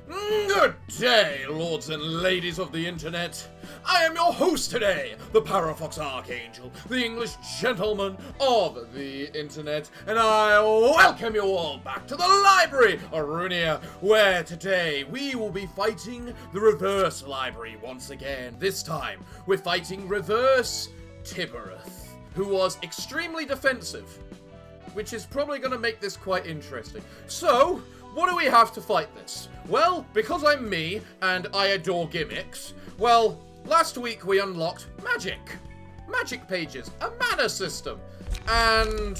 Good day, lords and ladies of the internet. I am your host today, the Parafox Archangel, the English gentleman of the internet, and I welcome you all back to the library of Ruina, where today we will be fighting the reverse library once again. This time, we're fighting reverse Tiph, who was extremely defensive, which is probably going to make this quite interesting. So, what do we have to fight this? Well, because I'm me, and I adore gimmicks, well, last week we unlocked magic. Magic pages, a mana system. And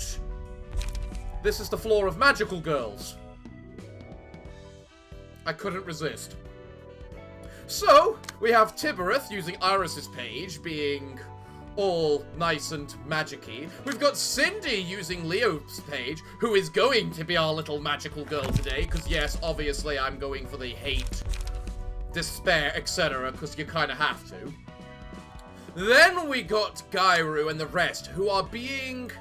this is the floor of magical girls. I couldn't resist. So, we have Tiph using Iris's page, being all nice and magic-y. We've got Cindy using Leo's page, who is going to be our little magical girl today, because yes, obviously I'm going for the hate, despair, etc., because you kind of have to. Then we got Gairu and the rest, who are being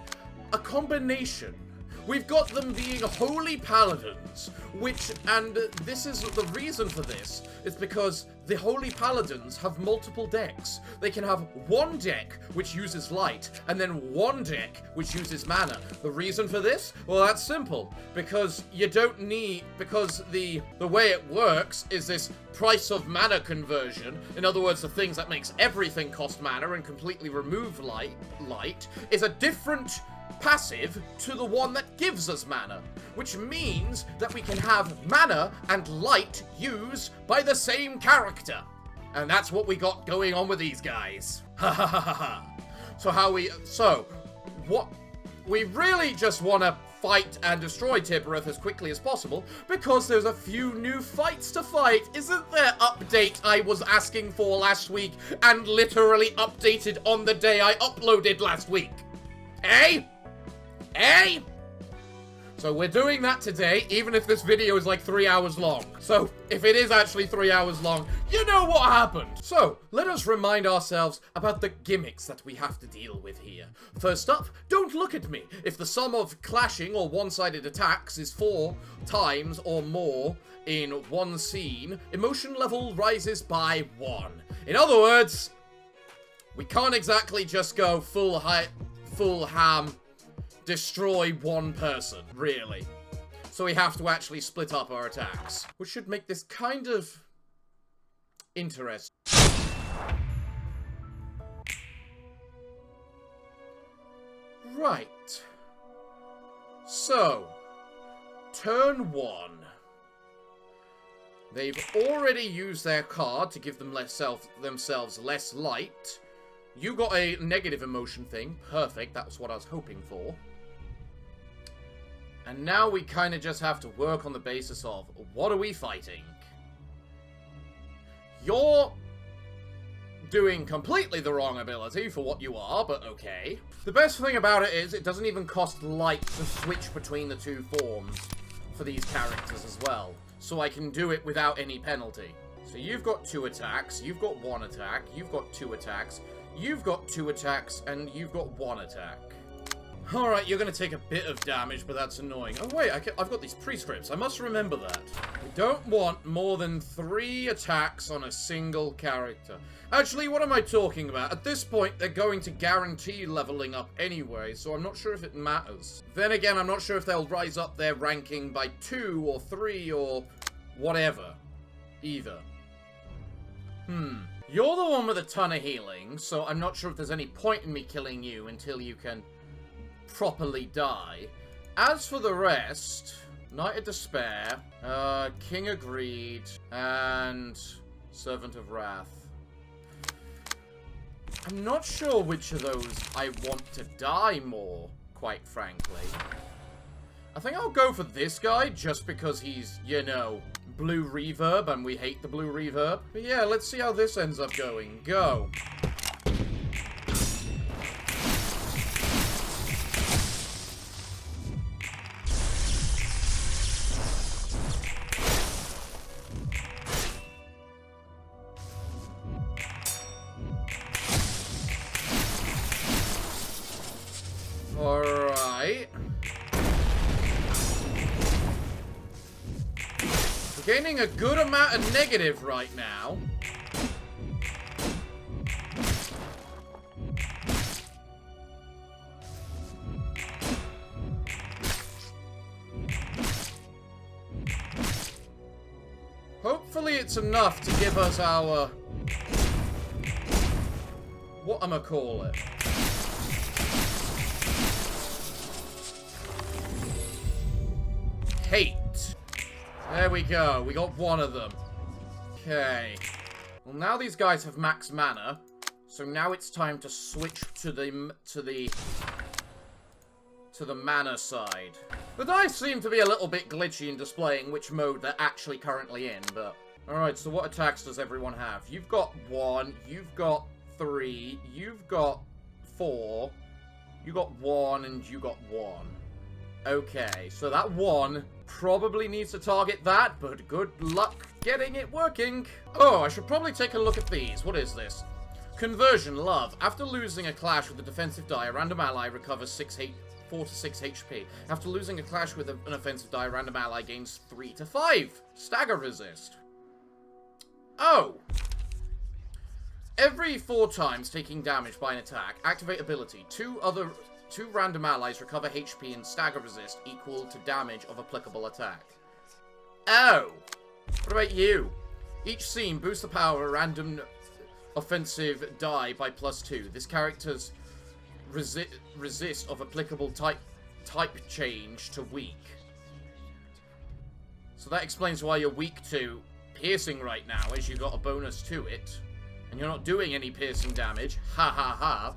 a combination. We've got them being holy paladins, and this is the reason for this. It's because the holy paladins have multiple decks. They can have one deck which uses light, and then one deck which uses mana. The reason for this? Well, that's simple. Because you don't need, because the way it works is this price of mana conversion. In other words, the things that makes everything cost mana and completely remove light is a different passive to the one that gives us mana, which means that we can have mana and light used by the same character. And that's what we got going on with these guys. Ha ha ha ha ha. So what we really just want to fight and destroy Tiph as quickly as possible, because there's a few new fights to fight. Isn't there update I was asking for last week and literally updated on the day I uploaded last week? Eh? So we're doing that today, even if this video is like 3 hours long. So if it is actually 3 hours long, you know what happened. So let us remind ourselves about the gimmicks that we have to deal with here. First up, don't look at me. If the sum of clashing or one-sided attacks is 4 times or more in one scene, emotion level rises by 1. In other words, we can't exactly just go full ham, destroy one person, really. So we have to actually split up our attacks, which should make this kind of interesting. Right. So, turn 1. They've already used their card to give themselves less light. You got a negative emotion thing. Perfect, that's what I was hoping for. And now we kind of just have to work on the basis of, what are we fighting? You're doing completely the wrong ability for what you are, but okay. The best thing about it is, it doesn't even cost light to switch between the two forms for these characters as well. So I can do it without any penalty. So you've got 2 attacks, you've got 1 attack, you've got 2 attacks, you've got 2 attacks, and you've got 1 attack. Alright, you're gonna take a bit of damage, but that's annoying. Oh wait, I've got these prescripts. I must remember that. We don't want more than 3 attacks on a single character. Actually, what am I talking about? At this point, they're going to guarantee leveling up anyway, so I'm not sure if it matters. Then again, I'm not sure if they'll rise up their ranking by 2 or 3 or whatever. Either. You're the one with a ton of healing, so I'm not sure if there's any point in me killing you until you can properly die. As for the rest, Knight of Despair, King of Greed, and Servant of Wrath. I'm not sure which of those I want to die more, quite frankly. I think I'll go for this guy, just because he's, you know, blue reverb, and we hate the blue reverb. But yeah, let's see how this ends up going. Go. Alright. gaining a good amount of negative right now. Hopefully it's enough to give us our... whatchamacallit. Hate. There we go. We got one of them. Okay. Well, now these guys have max mana, so now it's time to switch to the mana side. The dice seem to be a little bit glitchy in displaying which mode they're actually currently in, but... Alright, so what attacks does everyone have? You've got 1, you've got 3, you've got 4, you got 1, and you got 1. Okay, so that 1 probably needs to target that, but good luck getting it working. Oh, I should probably take a look at these. What is this? Conversion, love. After losing a clash with a defensive die, a random ally recovers 4 to 6 HP. After losing a clash with an offensive die, a random ally gains 3 to 5. Stagger resist. Oh! Every 4 times taking damage by an attack, activate ability. 2 random allies recover HP and stagger resist equal to damage of applicable attack. Oh! What about you? Each scene boosts the power of a random offensive die by +2. This character's resist of applicable type change to weak. So that explains why you're weak to piercing right now, as you got a bonus to it. And you're not doing any piercing damage. Ha ha ha.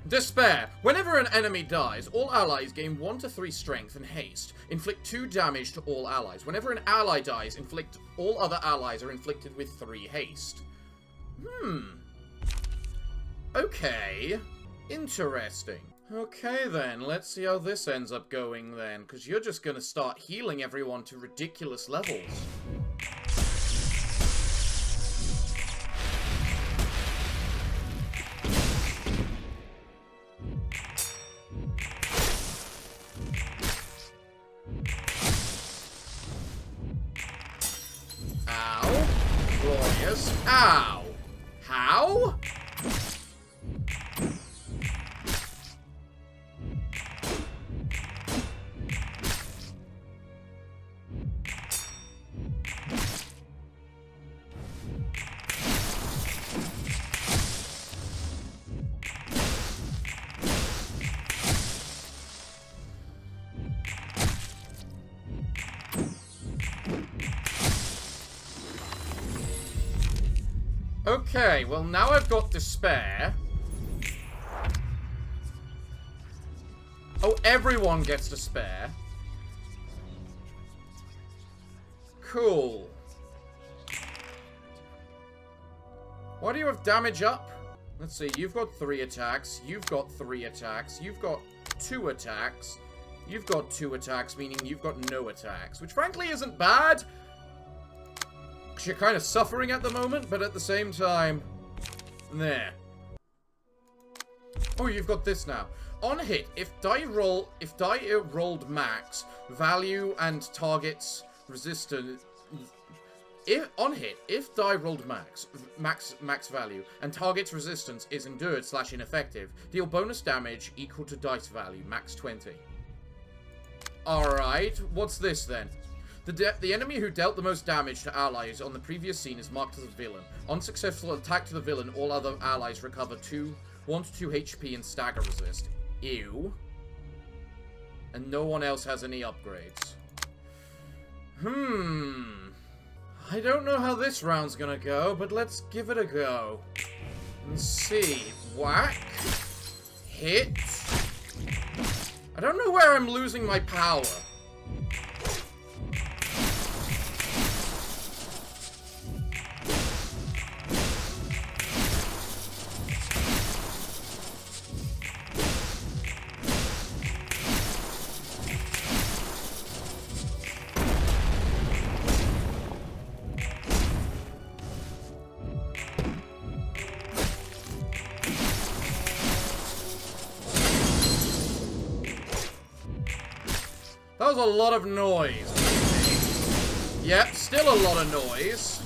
Despair. Whenever an enemy dies, all allies gain 1 to 3 strength and haste. Inflict 2 damage to all allies. Whenever an ally dies, all other allies are inflicted with 3 haste. Okay. Interesting. Okay then, let's see how this ends up going then, because you're just going to start healing everyone to ridiculous levels. Ow. Glorious. Ow. How? Okay, well now I've got despair. Oh, everyone gets despair. Cool. Why do you have damage up? Let's see, you've got 3 attacks, you've got 3 attacks, you've got 2 attacks, you've got 2 attacks, meaning you've got no attacks, which frankly isn't bad. You're kind of suffering at the moment, but at the same time, there. Oh, you've got this now. On hit, if die rolled max value and targets resistance. If die rolled max value and targets resistance is endured / ineffective, deal bonus damage equal to dice value, max 20. Alright, what's this then? The enemy who dealt the most damage to allies on the previous scene is marked as a villain. On successful attack to the villain, all other allies recover 1 to 2 HP and stagger resist. Ew. And no one else has any upgrades. I don't know how this round's gonna go, but let's give it a go. Let's see. Whack. Hit. I don't know where I'm losing my power. That was a lot of noise. Yep, still a lot of noise.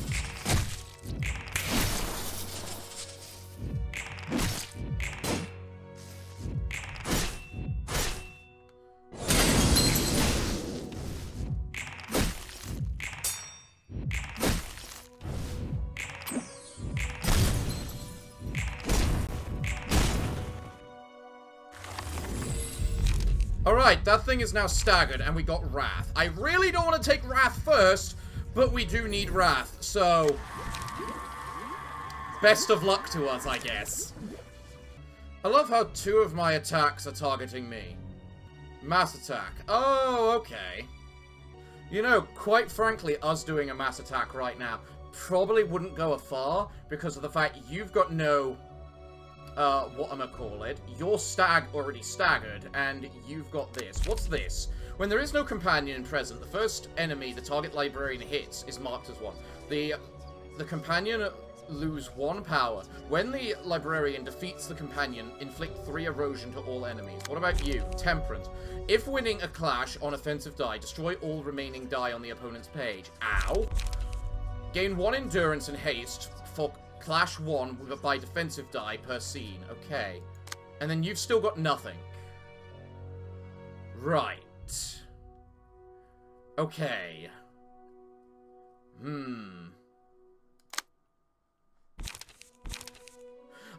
Alright, that thing is now staggered, and we got Wrath. I really don't want to take Wrath first, but we do need Wrath, so... best of luck to us, I guess. I love how 2 of my attacks are targeting me. Mass attack. Oh, okay. You know, quite frankly, us doing a mass attack right now probably wouldn't go afar, because of the fact you've got no... whatchamacallit, your stag already staggered, and you've got this. What's this? When there is no companion present, the first enemy the target librarian hits is marked as 1. The companion lose 1 power. When the librarian defeats the companion, inflict 3 erosion to all enemies. What about you? Temperance. If winning a clash on offensive die, destroy all remaining die on the opponent's page. Ow. Gain 1 endurance and haste for Clash 1 by defensive die per scene. Okay. And then you've still got nothing. Right. Okay.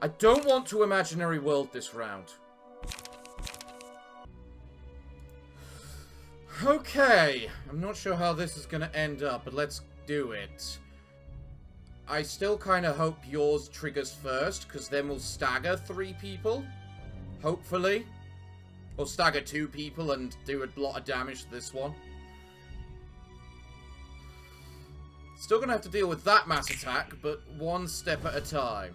I don't want to imaginary world this round. Okay. I'm not sure how this is going to end up, but let's do it. I still kind of hope yours triggers first, because then we'll stagger 3 people. Hopefully. Or stagger 2 people and do a lot of damage to this one. Still gonna have to deal with that mass attack, but 1 step at a time.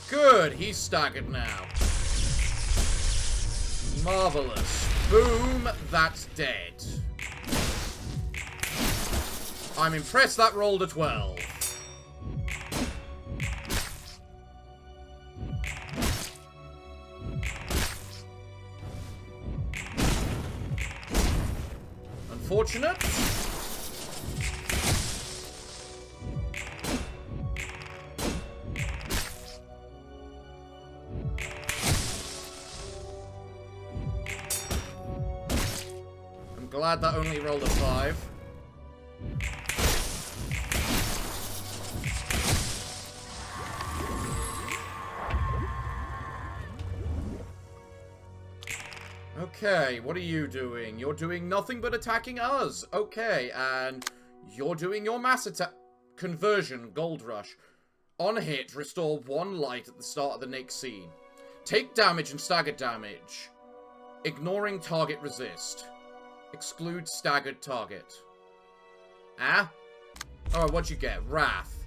Good, he's staggered now. Marvelous. Boom, that's dead. I'm impressed that rolled a 12. Unfortunate. Glad that only rolled a 5. Okay, what are you doing? You're doing nothing but attacking us. Okay, and you're doing your mass attack. Conversion, Gold Rush. On hit, restore 1 light at the start of the next scene. Take damage and stagger damage. Ignoring target resist. Exclude staggered target. Ah? Oh, what'd you get? Wrath.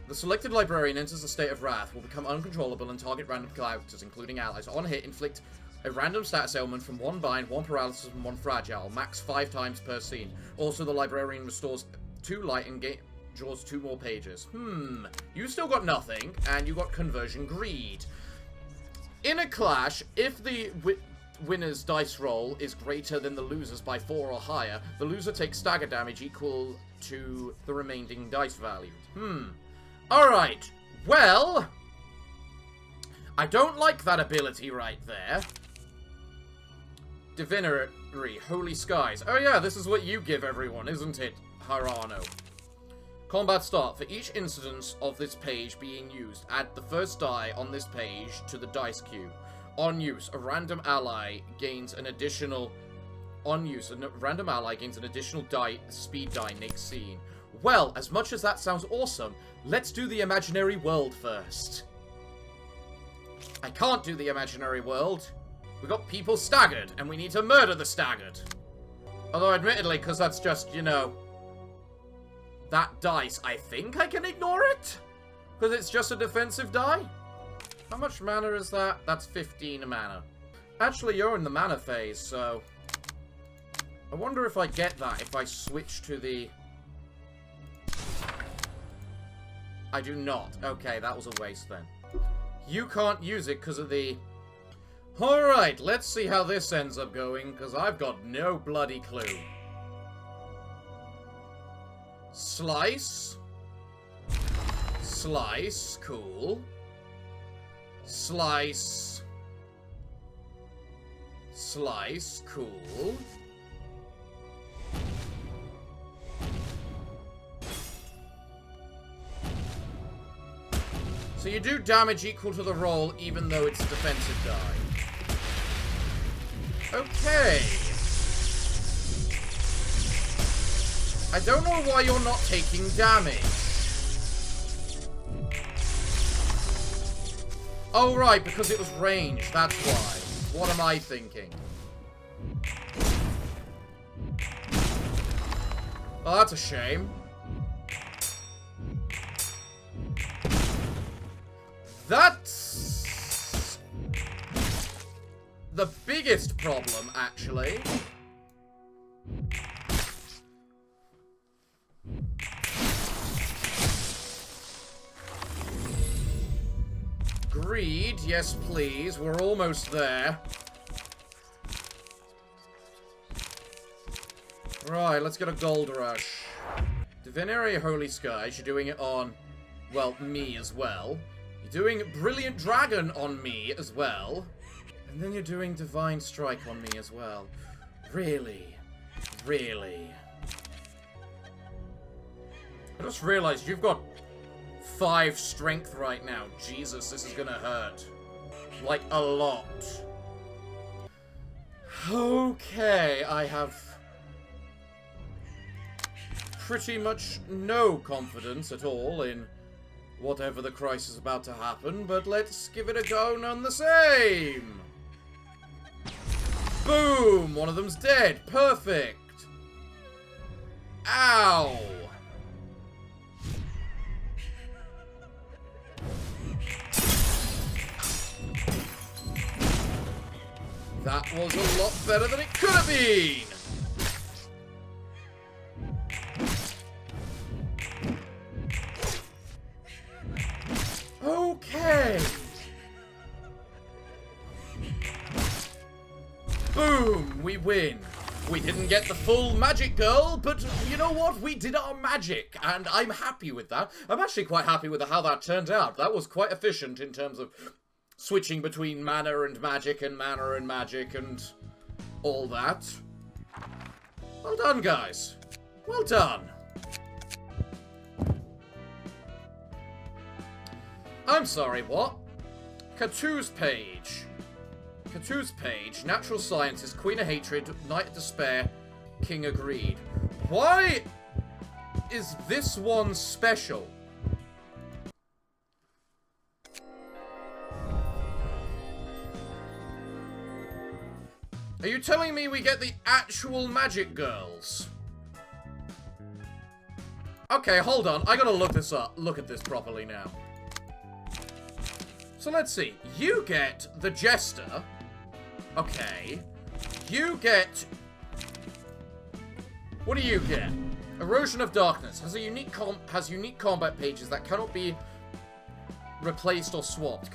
The selected librarian enters a state of wrath, will become uncontrollable and target random characters, including allies. On hit, inflict a random status ailment from 1 bind, 1 paralysis, and 1 fragile. Max 5 times per scene. Also, the librarian restores 2 light and draws 2 more pages. You still got nothing, and you got conversion greed. In a clash, if the winner's dice roll is greater than the loser's by 4 or higher, the loser takes stagger damage equal to the remaining dice value. Alright. Well, I don't like that ability right there. Divinatory, Holy Skies. Oh yeah, this is what you give everyone, isn't it, Harano? Combat start. For each instance of this page being used, add the first die on this page to the dice queue. On use, a random ally gains an additional... speed die next scene. Well, as much as that sounds awesome, let's do the imaginary world first. I can't do the imaginary world. We got people staggered, and we need to murder the staggered. Although, admittedly, because that's just, you know... that dice, I think I can ignore it? Because it's just a defensive die? How much mana is that? That's 15 mana. Actually, you're in the mana phase, so... I wonder if I get that if I switch to the... I do not. Okay, that was a waste then. You can't use it because of the... Alright, let's see how this ends up going, because I've got no bloody clue. Slice. Slice. Cool. Slice. Slice. Cool. So you do damage equal to the roll, even though it's a defensive die. Okay. I don't know why you're not taking damage. Oh, right, because it was range. That's why. What am I thinking? Oh, that's a shame. That's the biggest problem, actually. Greed, yes please. We're almost there. Right, let's get a gold rush. Divinary Holy Skies, you're doing it on, well, me as well. You're doing Brilliant Dragon on me as well. And then you're doing Divine Strike on me as well. Really? Really? I just realized you've got 5 strength right now. Jesus, this is gonna hurt. Like, a lot. Okay, I have pretty much no confidence at all in whatever the crisis is about to happen, but let's give it a go none the same. Boom! One of them's dead. Perfect. Ow! That was a lot better than it could have been! Okay! Boom! We win. We didn't get the full magic girl, but you know what? We did our magic, and I'm happy with that. I'm actually quite happy with how that turned out. That was quite efficient in terms of switching between mana and magic and all that. Well done, guys. Well done. I'm sorry, what? Katu's page. Katu's page. Natural Sciences, Queen of Hatred, Knight of Despair, King of Greed. Why is this one special? Are you telling me we get the actual magic girls? Okay, hold on. I gotta look this up. Look at this properly now. So let's see. You get the Jester. Okay. You get... What do you get? Erosion of Darkness. Has unique combat pages that cannot be replaced or swapped.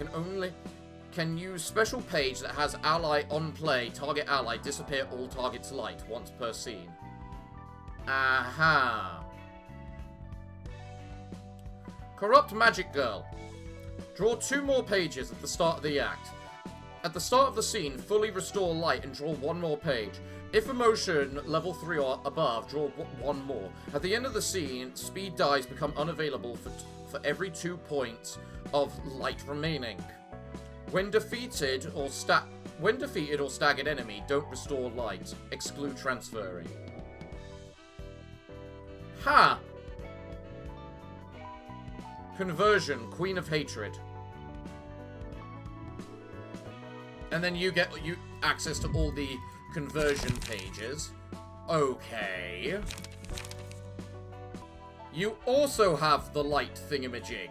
Can use special page that has ally on play, target ally, disappear all targets light once per scene. Aha. Corrupt Magic Girl. Draw 2 more pages at the start of the act. At the start of the scene, fully restore light and draw 1 more page. If emotion level 3 or above, draw 1 more. At the end of the scene, speed dies become unavailable for every 2 points of light remaining. When defeated or staggered enemy, don't restore light. Exclude transferring. Ha! Conversion, Queen of Hatred. And then you get access to all the conversion pages. Okay. You also have the light thingamajig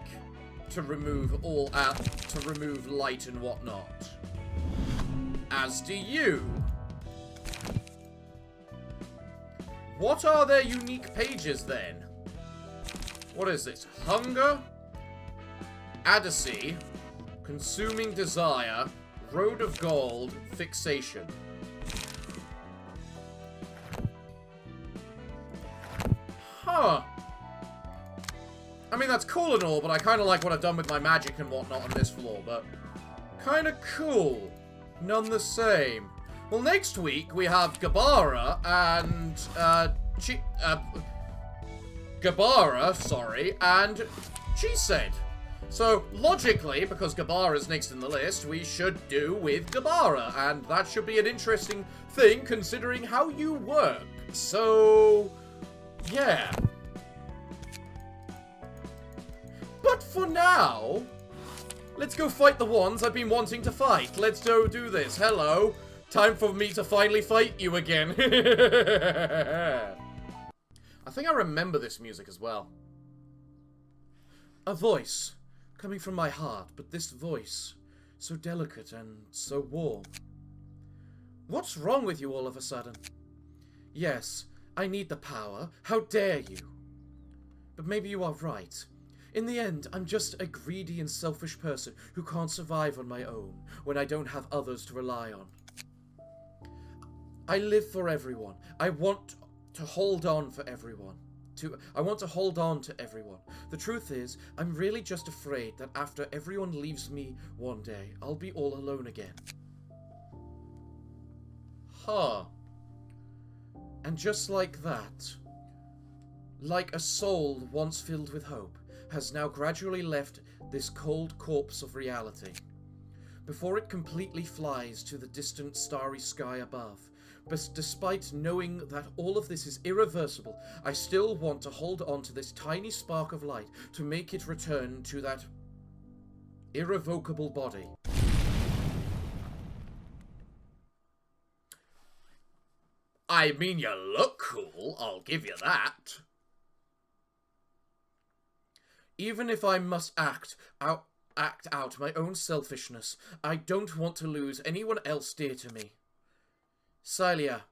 to remove light and whatnot. As do you. What are their unique pages then? What is this? Hunger? Odyssey, Consuming Desire, Road of Gold, Fixation. Huh. I mean, that's cool and all, but I kind of like what I've done with my magic and whatnot on this floor, but kind of cool. None the same. Well, next week we have Gabara and, Gabara, sorry, and She-Said. So, logically, because Gabara is next in the list, we should do with Gabara, and that should be an interesting thing considering how you work. So, yeah. But for now, let's go fight the ones I've been wanting to fight. Let's go do this. Hello. Time for me to finally fight you again. I think I remember this music as well. A voice coming from my heart, but this voice, so delicate and so warm. What's wrong with you all of a sudden? Yes, I need the power. How dare you? But maybe you are right. In the end, I'm just a greedy and selfish person who can't survive on my own when I don't have others to rely on. I live for everyone. I want to hold on for everyone. I want to hold on to everyone. The truth is, I'm really just afraid that after everyone leaves me one day, I'll be all alone again. Huh. And just like that, like a soul once filled with hope, has now gradually left this cold corpse of reality. Before it completely flies to the distant starry sky above, but despite knowing that all of this is irreversible, I still want to hold on to this tiny spark of light to make it return to that irrevocable body. I mean, you look cool, I'll give you that. Even if I must act out my own selfishness, I don't want to lose anyone else dear to me. Celia,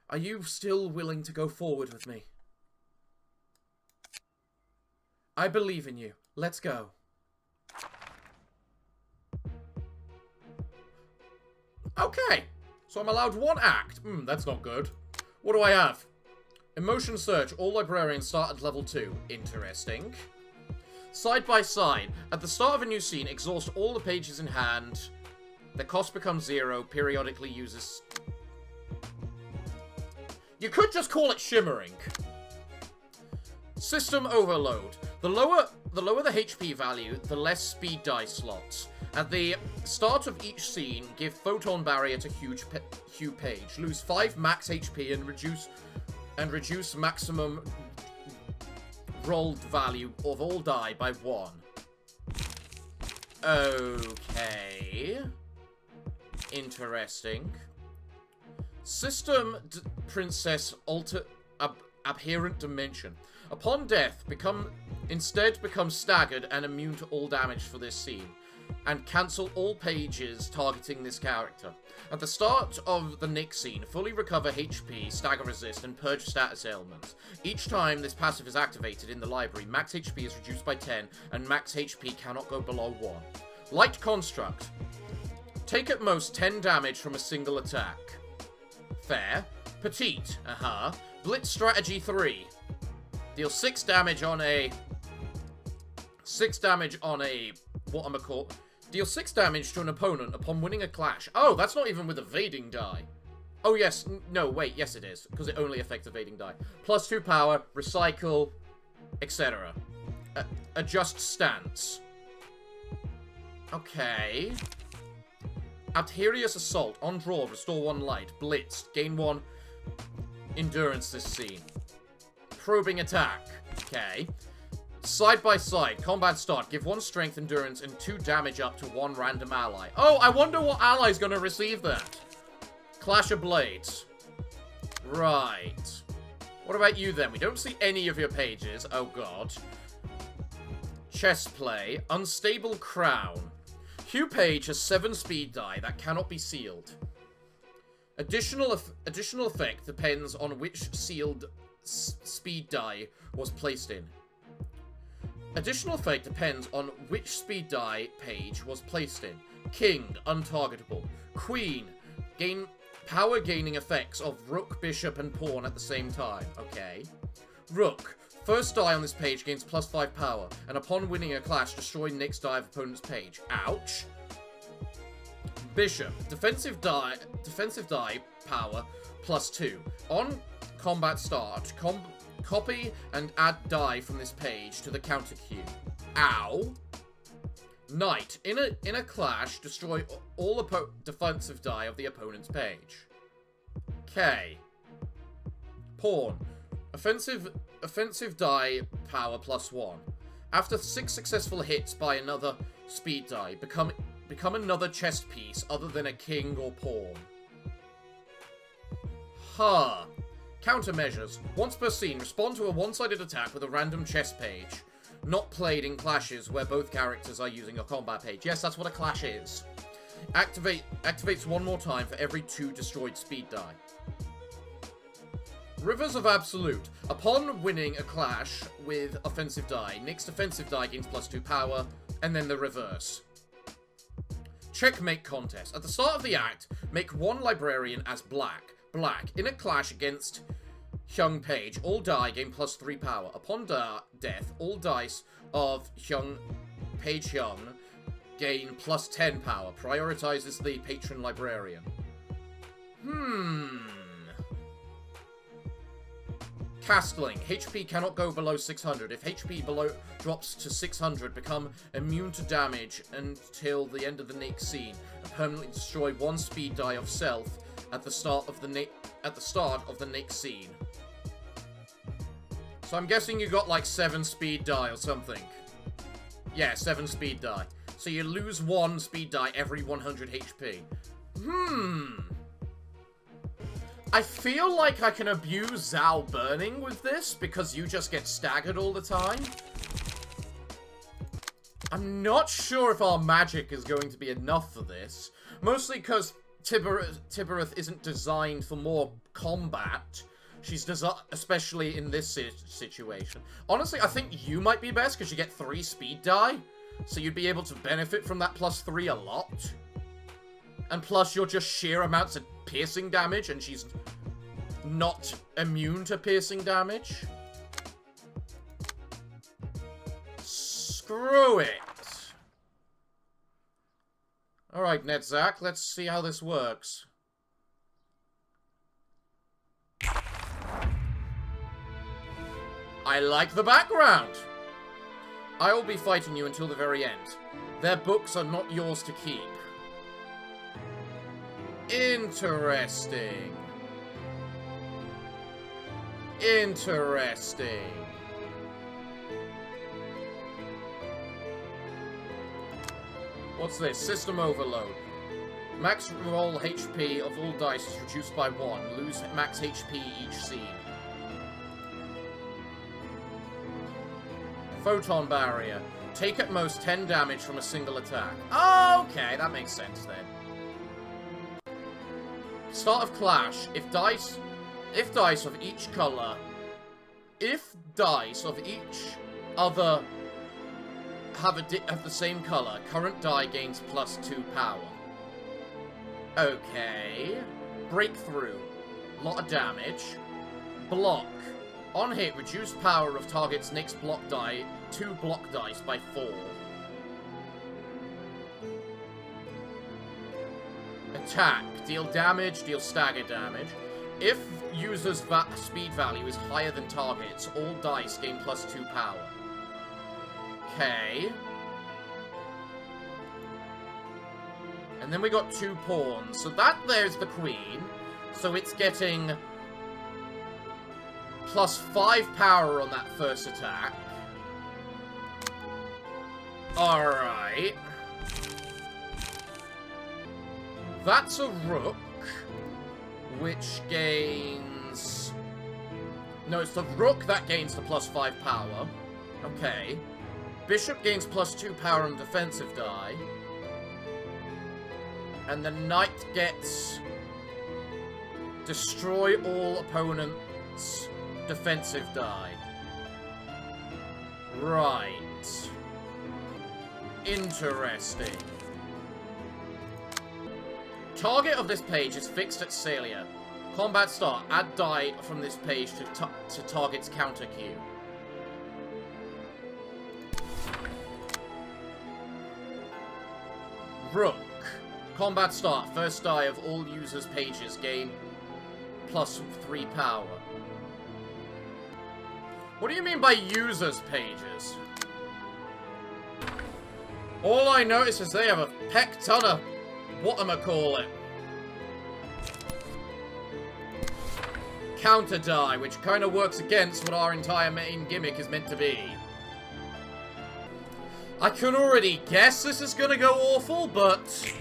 are you still willing to go forward with me? I believe in you. Let's go. Okay, so I'm allowed one act. That's not good. What do I have? Emotion search. All librarians start at level 2. Interesting. Side by side. At the start of a new scene, exhaust all the pages in hand. The cost becomes 0. Periodically uses... You could just call it shimmering. System overload. The lower the HP value, the less speed die slots. At the start of each scene, give photon barrier to Hugh Page. Lose 5 max HP and reduce maximum rolled value of all die by 1. Okay. Interesting. System Princess Abherent Dimension. Upon death, instead become staggered and immune to all damage for this scene, and cancel all pages targeting this character. At the start of the next scene, fully recover HP, stagger resist, and purge status ailments. Each time this passive is activated in the library, max HP is reduced by 10, and max HP cannot go below 1. Light Construct. Take at most 10 damage from a single attack. Fair. Petite. Blitz Strategy 3. Deal 6 damage on a... Deal 6 damage to an opponent upon winning a clash. Oh, that's not even with evading die. Oh, yes. No, wait. Yes, it is. Because it only affects evading die. Plus 2 power, recycle, etc. Adjust stance. Okay. Adherious Assault. On draw, restore 1 light. Blitzed. Gain 1 endurance this scene. Probing attack. Okay. Side by side. Combat start. Give 1 strength, endurance, and 2 damage up to 1 random ally. Oh, I wonder what ally's gonna receive that. Clash of Blades. Right. What about you then? We don't see any of your pages. Oh god. Chess play. Unstable Crown. Hugh Page has 7 speed die that cannot be sealed. Additional effect depends on which sealed speed die was placed in. Additional effect depends on which speed die page was placed in. King, untargetable. Queen, power gaining effects of rook, bishop, and pawn at the same time. Okay. Rook, first die on this page gains +5 power, and upon winning a clash, destroy next die of opponent's page. Ouch. Bishop, defensive die power +2. On combat start, copy and add die from this page to the counter queue. Ow. Knight, in a clash, destroy all defensive die of the opponent's page. K. Pawn, offensive die power +1. After 6 successful hits by another speed die, become another chess piece other than a king or pawn. Huh. Countermeasures. Once per scene, respond to a one-sided attack with a random chess page. Not played in clashes where both characters are using a combat page. Yes, that's what a clash is. Activates one more time for every 2 destroyed speed die. Rivers of Absolute. Upon winning a clash with offensive die, next offensive die gains +2 power, and then the reverse. Checkmate contest. At the start of the act, make one librarian as black. In a clash against Hyung Page, all die gain +3 power. Upon death, all dice of Page Hyung gain +10 power. Prioritizes the patron librarian. Castling. HP cannot go below 600. If HP drops to 600, become immune to damage until the end of the next scene. And permanently destroy 1 speed die of self at the start of the next scene. So I'm guessing you got like 7 speed die or something. Yeah, 7 speed die. So you lose 1 speed die every 100 HP. I feel like I can abuse Zao Burning with this, because you just get staggered all the time. I'm not sure if our magic is going to be enough for this. Mostly because Tibereth isn't designed for more combat. She's designed, especially in this situation. Honestly, I think you might be best, because you get 3 speed die. So you'd be able to benefit from that +3 a lot. And plus, you're just sheer amounts of piercing damage, and she's not immune to piercing damage. Screw it. Alright, Netzach, let's see how this works. I like the background! I will be fighting you until the very end. Their books are not yours to keep. Interesting. Interesting. What's this? System overload. Max roll HP of all dice is reduced by 1. Lose max HP each scene. Photon barrier. Take at most 10 damage from a single attack. Oh, okay, that makes sense then. Start of clash. If dice of each other have the same color, current die gains +2 power. Okay. Breakthrough. Lot of damage. Block. On hit, reduce power of target's next block die, 2 block dice by 4. Attack. Deal damage, deal stagger damage. If user's speed value is higher than target's, all dice gain +2 power. Okay. And then we got 2 pawns. So there's the queen. So it's getting +5 power on that first attack. Alright. That's a rook, which gains... No, it's the rook that gains the +5 power. Okay. Bishop gains +2 power on defensive die. And the knight gets... Destroy all opponents' defensive die. Right. Interesting. Target of this page is fixed at Salia. Combat start. Add die from this page to target's counter cue. Rook. Combat start. First die of all users' pages. Gain +3 power. What do you mean by users' pages? All I notice is they have a peck ton of whatchamacallit. Counter die, which kind of works against what our entire main gimmick is meant to be. I can already guess this is gonna go awful, but...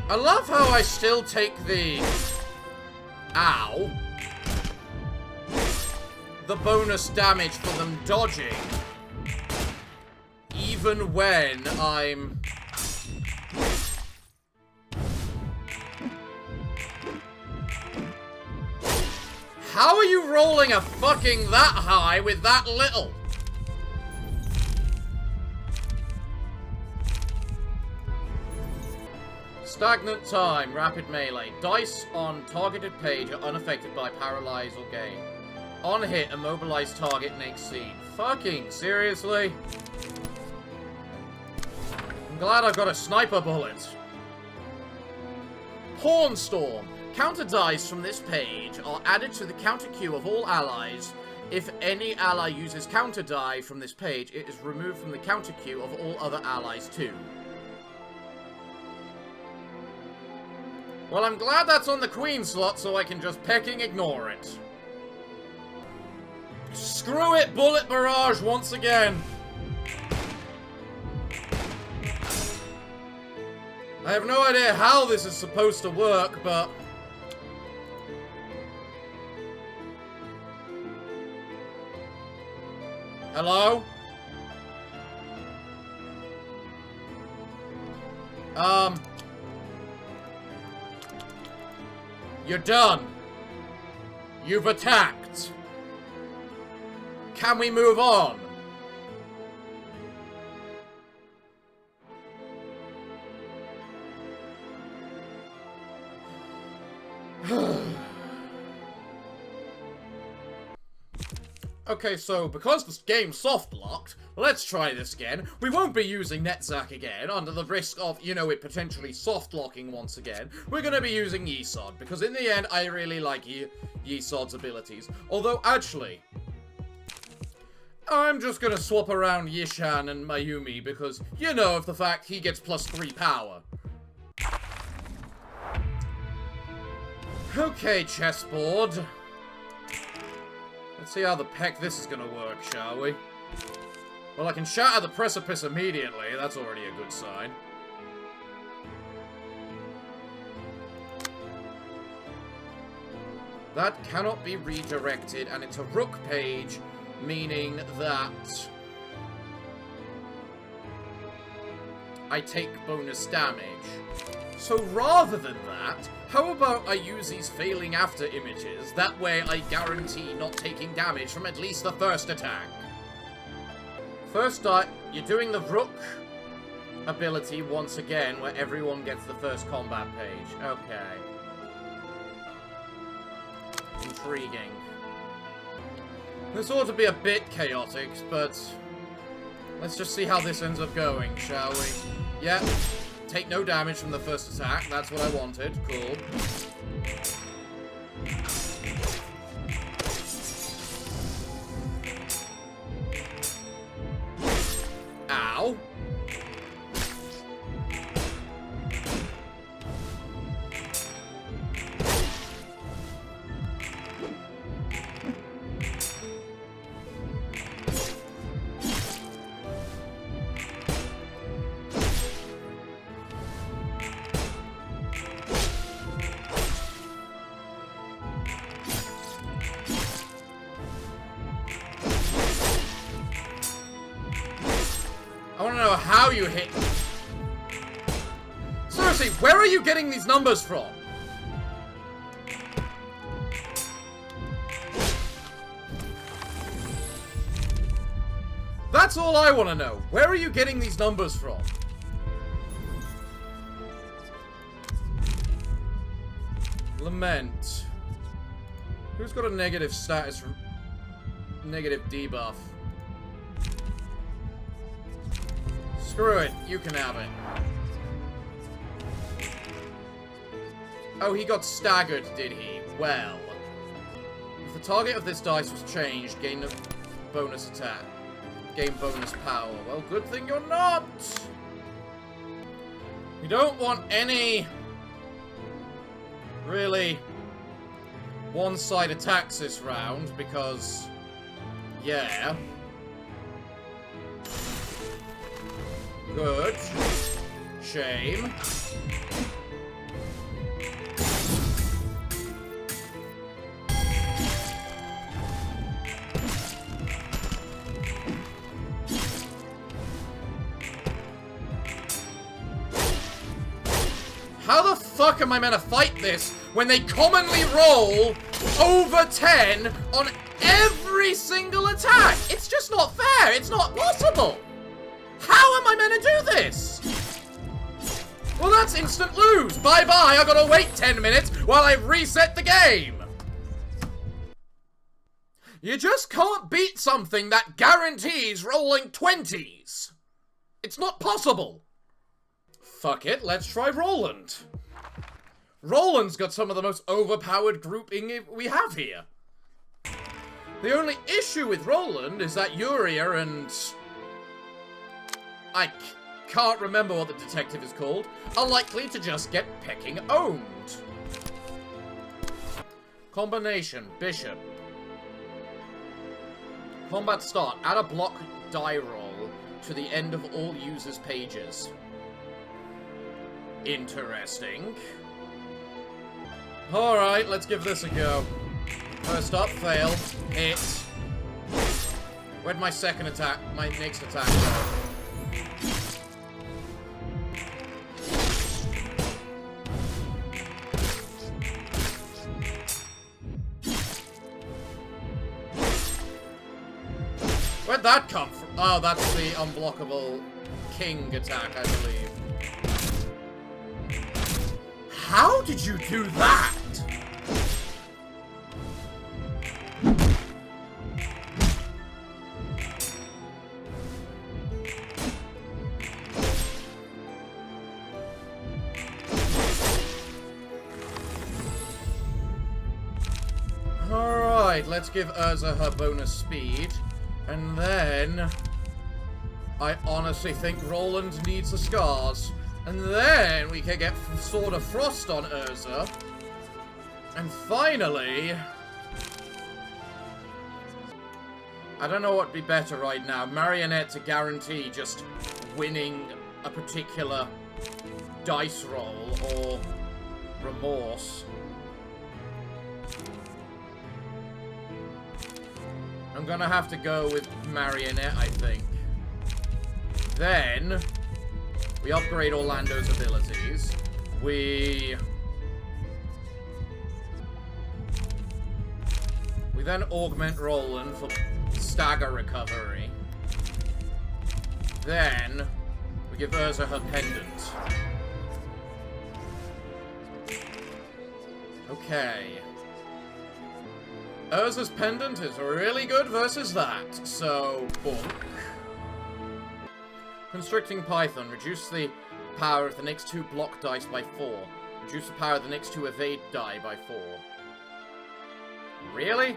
I love how I still take the... Ow. The bonus damage for them dodging. Even when I'm... How are you rolling a fucking that high with that little? Stagnant time, rapid melee. Dice on targeted page are unaffected by paralyze or gain. On hit, immobilized target makes scene. Fucking seriously? I'm glad I've got a sniper bullet. Horn Storm. Counter dice from this page are added to the counter queue of all allies. If any ally uses counter die from this page, it is removed from the counter queue of all other allies too. Well, I'm glad that's on the queen slot so I can just pecking ignore it. Screw it, bullet barrage once again. I have no idea how this is supposed to work, but... Hello? You're done. You've attacked. Can we move on? Okay, so because this game's soft-locked, let's try this again. We won't be using Netzach again, under the risk of, you know, it potentially soft-locking once again. We're gonna be using Yesod, because in the end, I really like Yesod's abilities. Although, actually, I'm just gonna swap around Yishan and Mayumi, because, you know, of the fact he gets +3 power. Okay, chessboard. Let's see how the heck this is gonna work, shall we? Well, I can shatter the precipice immediately. That's already a good sign. That cannot be redirected, and it's a rook page, meaning that I take bonus damage. So rather than that, how about I use these failing after images? That way I guarantee not taking damage from at least the first attack. First, you're doing the Rook ability once again, where everyone gets the first combat page. Okay. Intriguing. This ought to be a bit chaotic, but let's just see how this ends up going, shall we? Yep. Take no damage from the first attack. That's what I wanted. Cool. Ow. now you hit. Seriously, where are you getting these numbers from? That's all I want to know. Where are you getting these numbers from? Lament. Who's got a negative status? Negative debuff. Screw it. You can have it. Oh, he got staggered, did he? Well. If the target of this dice was changed, gain a bonus attack. Gain bonus power. Well, good thing you're not! We don't want any... really... one-side attacks this round, because... yeah. Good. Shame. How the fuck am I meant to fight this when they commonly roll over 10 on every single attack? It's just not fair. It's not possible. How am I meant to do this? Well, that's instant lose. Bye-bye. I gotta wait 10 minutes while I reset the game. You just can't beat something that guarantees rolling 20s. It's not possible. Fuck it, let's try Roland. Roland's got some of the most overpowered grouping we have here. The only issue with Roland is that Yuria and... I can't remember what the detective is called, are likely to just get pecking owned. Combination, Bishop. Combat start. Add a block die roll to the end of all users' pages. Interesting. Alright, let's give this a go. First up, fail. Hit. Where'd my second attack, my next attack go? Where'd that come from? Oh, that's the unblockable king attack, I believe. How did you do that? Alright, let's give Urza her bonus speed. And then... I honestly think Roland needs the scars. And then we can get Sword of Frost on Urza. And finally... I don't know what would be better right now. Marionette to guarantee just winning a particular dice roll, or Remorse. I'm gonna have to go with Marionette, I think. Then... we upgrade Orlando's abilities. We then augment Roland for stagger recovery. Then we give Urza her pendant. Okay. Urza's pendant is really good versus that, so book. Constricting Python. Reduce the power of the next 2 block dice by 4. Reduce the power of the next 2 evade die by 4. Really?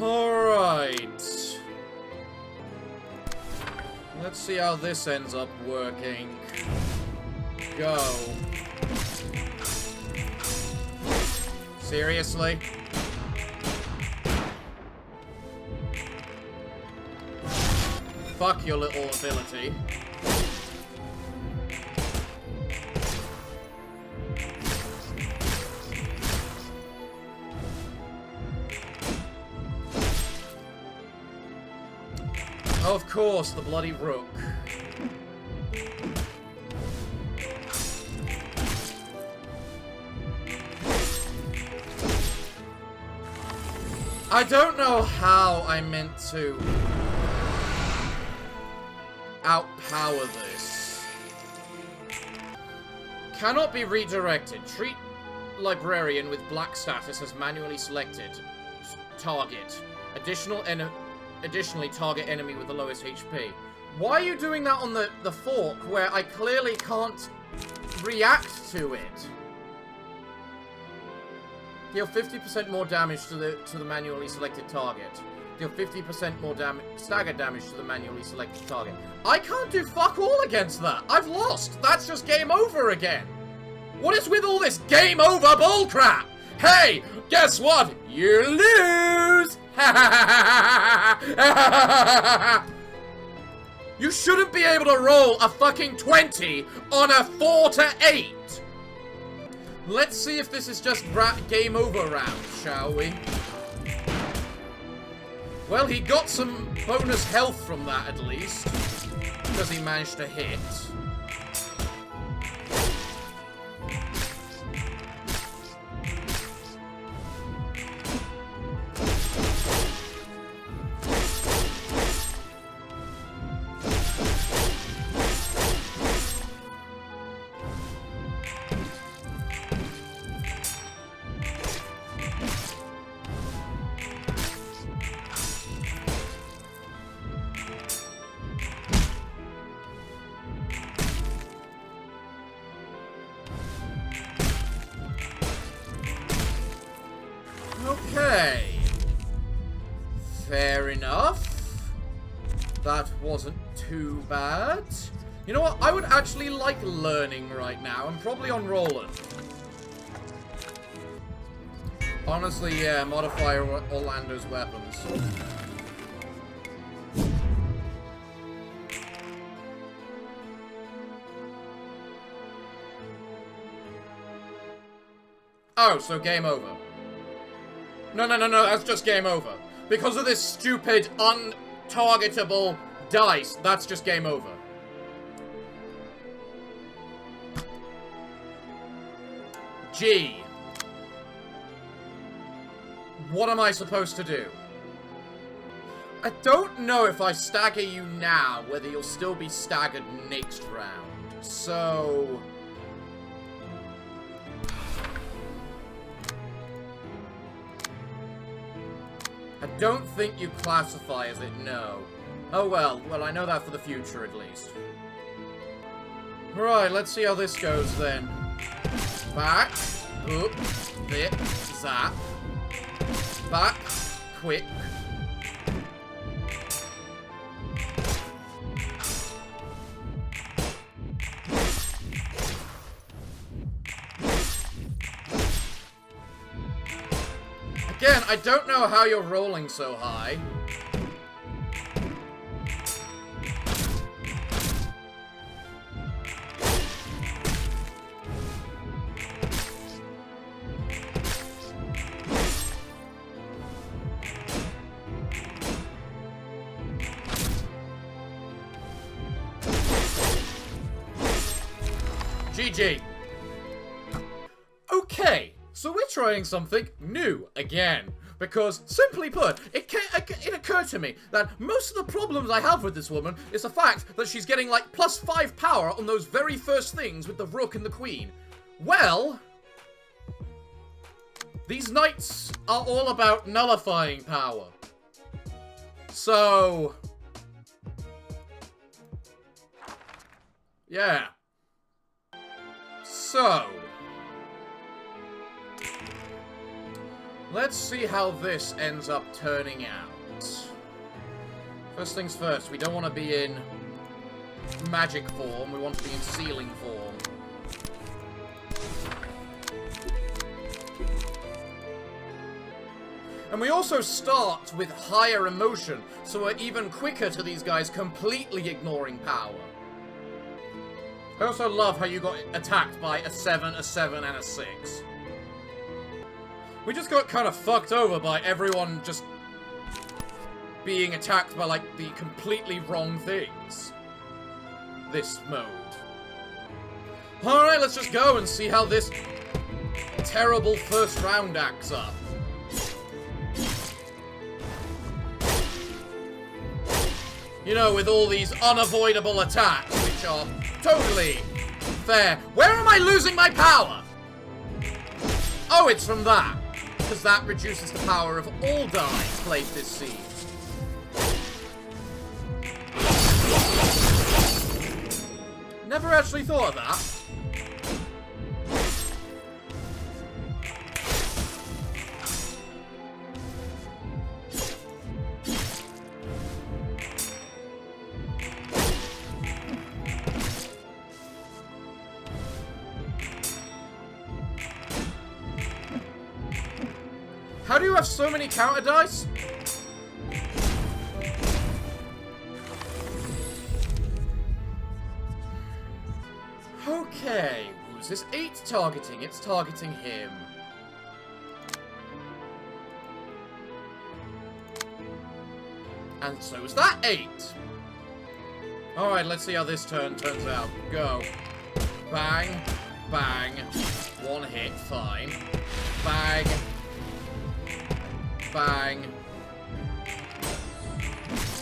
Alright. Let's see how this ends up working. Go. Seriously? Fuck your little ability. Of course, the bloody rook. I don't know how I meant to outpower this. Cannot be redirected. Treat librarian with black status as manually selected. Target. Additionally, target enemy with the lowest HP. Why are you doing that on the fork where I clearly can't react to it? Deal 50% more damage to the manually selected target. Deal 50% more stagger damage to the manually selected target. I can't do fuck all against that. I've lost. That's just game over again. What is with all this game over bullcrap? Hey, guess what? You lose. You shouldn't be able to roll a fucking 20 on a 4 to 8. Let's see if this is just game over round, shall we? Well, he got some bonus health from that, at least. Because he managed to hit. Okay. Fair enough. That wasn't too bad. You know what? I would actually like learning right now. I'm probably on Roland. Honestly, yeah, modify Orlando's weapons. Oh, so game over. No, that's just game over. Because of this stupid, untargetable dice, that's just game over. G. What am I supposed to do? I don't know if I stagger you now, whether you'll still be staggered next round. So... I don't think you classify as it, no. Oh well, I know that for the future at least. Right, let's see how this goes then. Back, up, zip, zap. Back, quick. Again, I don't know how you're rolling so high. GG. Okay, so we're trying something new again. Because, simply put, it occurred to me that most of the problems I have with this woman is the fact that she's getting, like, +5 power on those very first things with the rook and the queen. Well, these knights are all about nullifying power. So... yeah. So... let's see how this ends up turning out. First things first, we don't want to be in magic form, we want to be in sealing form. And we also start with higher emotion, so we're even quicker to these guys completely ignoring power. I also love how you got attacked by a 7, a 7, and a 6. We just got kind of fucked over by everyone just being attacked by, like, the completely wrong things. This mode. Alright, let's just go and see how this terrible first round acts up. You know, with all these unavoidable attacks, which are totally fair. Where am I losing my power? Oh, it's from that. Because that reduces the power of all dice played this scene. Never actually thought of that. How do you have so many counter dice? Okay, who's this 8 targeting? It's targeting him. And so is that 8. Alright, let's see how this turns out. Go. Bang. Bang. 1 hit, fine. Bang. Bang.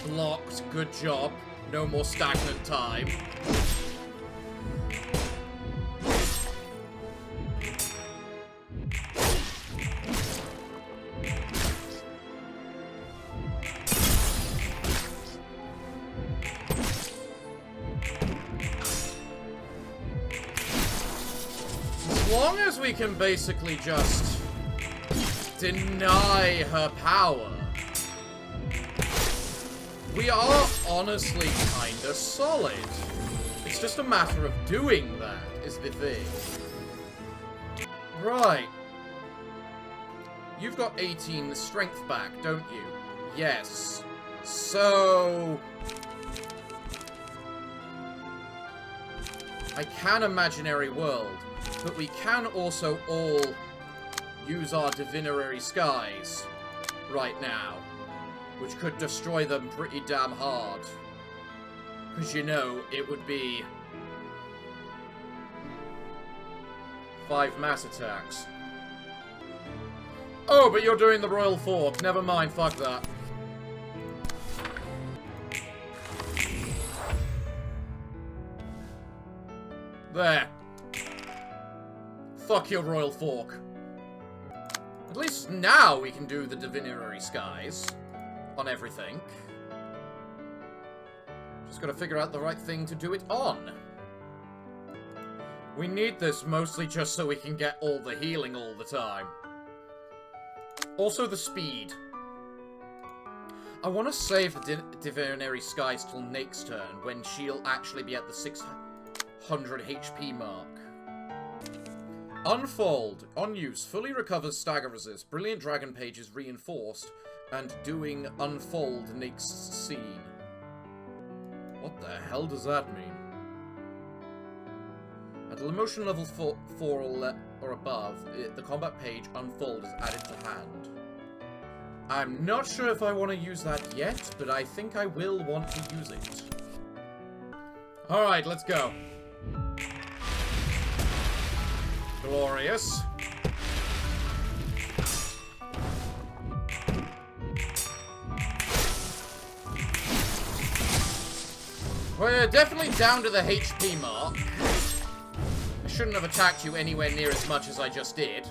Blocked, good job. No more stagnant time. As long as we can basically just deny her power, we are honestly kinda solid. It's just a matter of doing that, is the thing. Right. You've got 18 strength back, don't you? Yes. So I can imaginary world, but we can also all use our divinatory skies right now, which could destroy them pretty damn hard. Because, you know, it would be 5 mass attacks. Oh, but you're doing the Royal Fork. Never mind, fuck that. There. Fuck your Royal Fork. At least now we can do the divinatory skies on everything. Just gotta figure out the right thing to do it on. We need this mostly just so we can get all the healing all the time. Also the speed. I want to save the divinatory skies till Nate's turn, when she'll actually be at the 600 HP mark. Unfold. On use. Fully recovers stagger resist. Brilliant dragon page is reinforced. And doing unfold next scene. What the hell does that mean? At emotion level 4 or above, the combat page unfold is added to hand. I'm not sure if I want to use that yet, but I think I will want to use it. Alright, let's go. Glorious. We're definitely down to the HP mark. I shouldn't have attacked you anywhere near as much as I just did.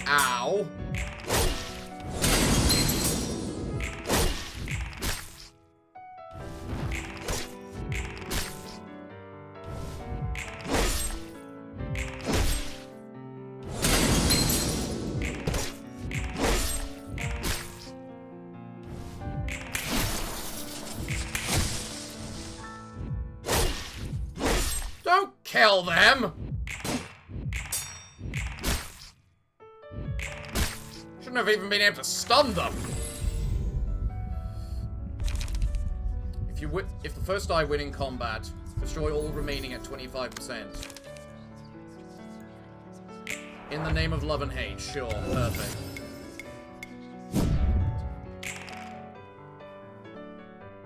Ow. Don't kill them! Shouldn't have even been able to stun them. If the first die win in combat, destroy all remaining at 25%. In the name of love and hate, sure, perfect.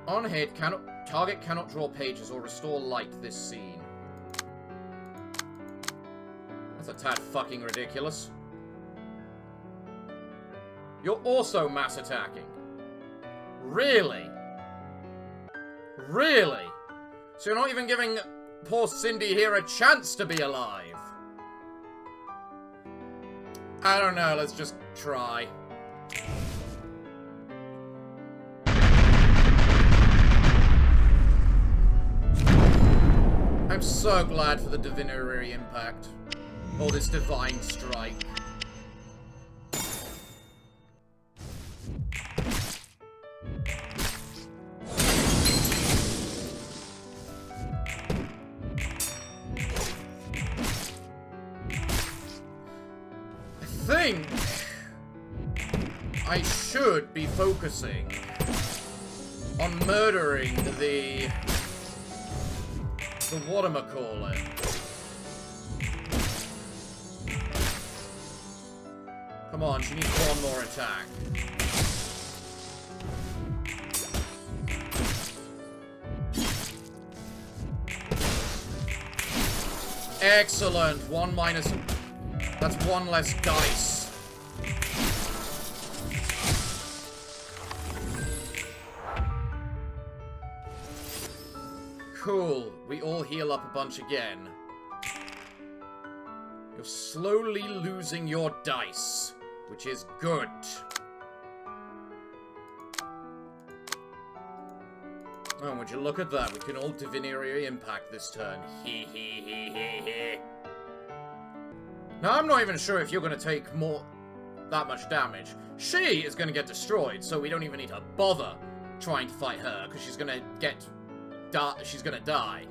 On hit, target cannot draw pages or restore light this scene. That's a tad fucking ridiculous. You're also mass attacking. Really? Really? So you're not even giving poor Cindy here a chance to be alive? I don't know, let's just try. I'm so glad for the divinatory impact. Or this divine strike. I think I should be focusing on murdering the whatchamacallit. Come on, she needs one more attack. Excellent. One minus... That's one less dice. Cool. We all heal up a bunch again. You're slowly losing your dice, which is good. Oh, would you look at that? We can all divinatory impact this turn. Hee hee hee hee hee. Now, I'm not even sure if you're going to take that much damage. She is going to get destroyed, so we don't even need to bother trying to fight her, because she's going to she's going to die.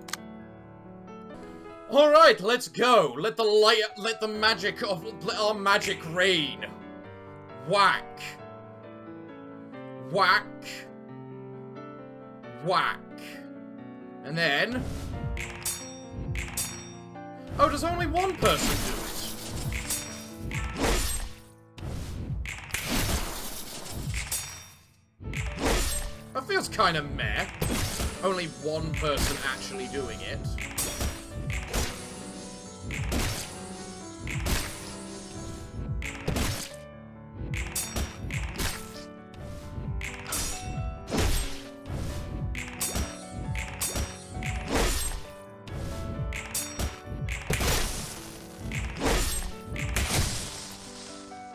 All right, let's go. Let the magic of our magic reign. Whack. Whack. Whack. And then... Oh, does only one person do it? That feels kind of meh. Only one person actually doing it.